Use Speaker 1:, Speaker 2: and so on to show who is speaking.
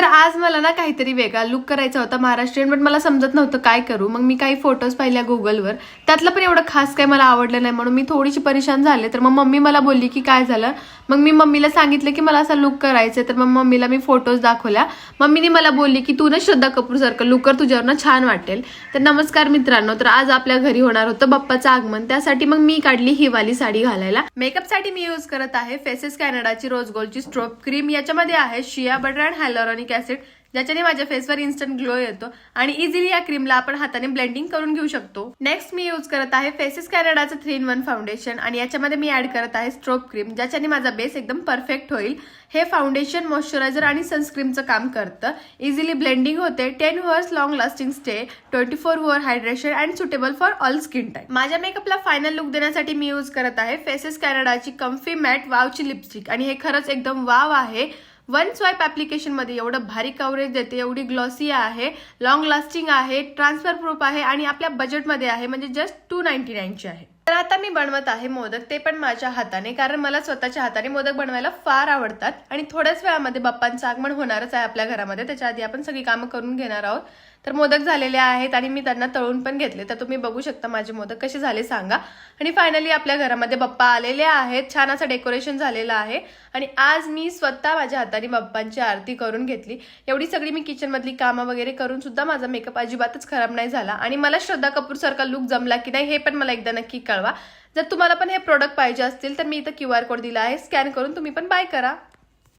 Speaker 1: तर आज मला ना काहीतरी वेगळा लुक करायचा होता महाराष्ट्रीयन, बट मला समजत नव्हतं काय करू. मग मी काही फोटोज पाहिल्या गुगलवर, त्यातलं पण एवढं खास काही मला आवडलं नाही म्हणून मी थोडीशी परेशान झाले. तर मग मम्मी मला बोलली की काय झालं. मग मी मम्मीला सांगितलं की मला असा लुक करायचं. तर मग मम्मीला मी फोटोज दाखवल्या. मम्मीने मला बोलली की तू ना श्रद्धा कपूर सारखं लुक कर, तुझ्यावर ना छान वाटेल. तर नमस्कार मित्रांनो, तर आज आपल्या घरी होणार होतं बाप्पाचं आगमन. त्यासाठी मग मी काढली ही वाली साडी घालायला. मेकअपसाठी मी यूज करत आहे फेसेस कॅनडाची रोज गोल्डची स्ट्रोब क्रीम. याच्यामध्ये आहे शिया बटर अँड हायलुरॉनिक ऍसिड, ज्याच्याने माझ्या फेसवर इन्स्टंट ग्लो येतो आणि इझिली या क्रीमला आपण हाताने ब्लेंडिंग करून घेऊ शकतो. नेक्स्ट मी यूज करत आहे फेसेस कॅनडाचं 3-in-1 फाउंडेशन आणि याच्यामध्ये मी ऍड करत आहे स्ट्रोब क्रीम, ज्याच्याने माझा बेस एकदम परफेक्ट होईल. हे फाउंडेशन, मॉइश्चरायझर आणि सनस्क्रीमचं काम करतं. इझिली ब्लेंडिंग होते, 10 hours long lasting stay, 24 hour hydration and suitable for all skin type. माझ्या मेकअपला फायनल लुक देण्यासाठी मी यूज करत आहे फेसेस कॅनडाची कम्फी मॅट वावची लिपस्टिक आणि हे खरंच एकदम वाव आहे. 1 स्वाईप ऍप्लिकेशन मध्ये एवढं भारी कव्हरेज देते, एवढी ग्लॉसी आहे, लॉंग लास्टिंग आहे, ट्रान्सफर प्रूफ आहे आणि आपल्या बजेटमध्ये आहे, म्हणजे जस्ट 299 ची आहे. तर आता मी बनवत आहे मोदक, ते पण माझ्या हाताने, कारण मला स्वतःच्या हाताने मोदक बनवायला फार आवडतात. आणि थोड्याच वेळामध्ये बाप्पांचं आगमन होणारच आहे आपल्या घरामध्ये, त्याच्या आधी आपण सगळी कामं करून घेणार आहोत. तर मोदक झालेले आहेत आणि मी त्यांना तळून पण घेतले. तर तुम्ही बघू शकता माझे मोदक कसे झाले सांगा. आणि फायनली आपल्या घरामध्ये बाप्पा आलेले आहेत. छान असं डेकोरेशन झालेलं आहे आणि आज मी स्वतः माझ्या हाताने बाप्पांची आरती करून घेतली. एवढी सगळी मी किचन मधली कामं वगैरे करून सुद्धा माझा मेकअप अजिबातच खराब नाही झाला. आणि मला श्रद्धा कपूर सारखा लुक जमला की नाही हे पण मला एकदा नक्की कळवा. जर तुम्हाला पण हे प्रोडक्ट पाहिजे असतील तर मी इथं QR कोड दिला आहे, स्कॅन करून तुम्ही पण बाय करा.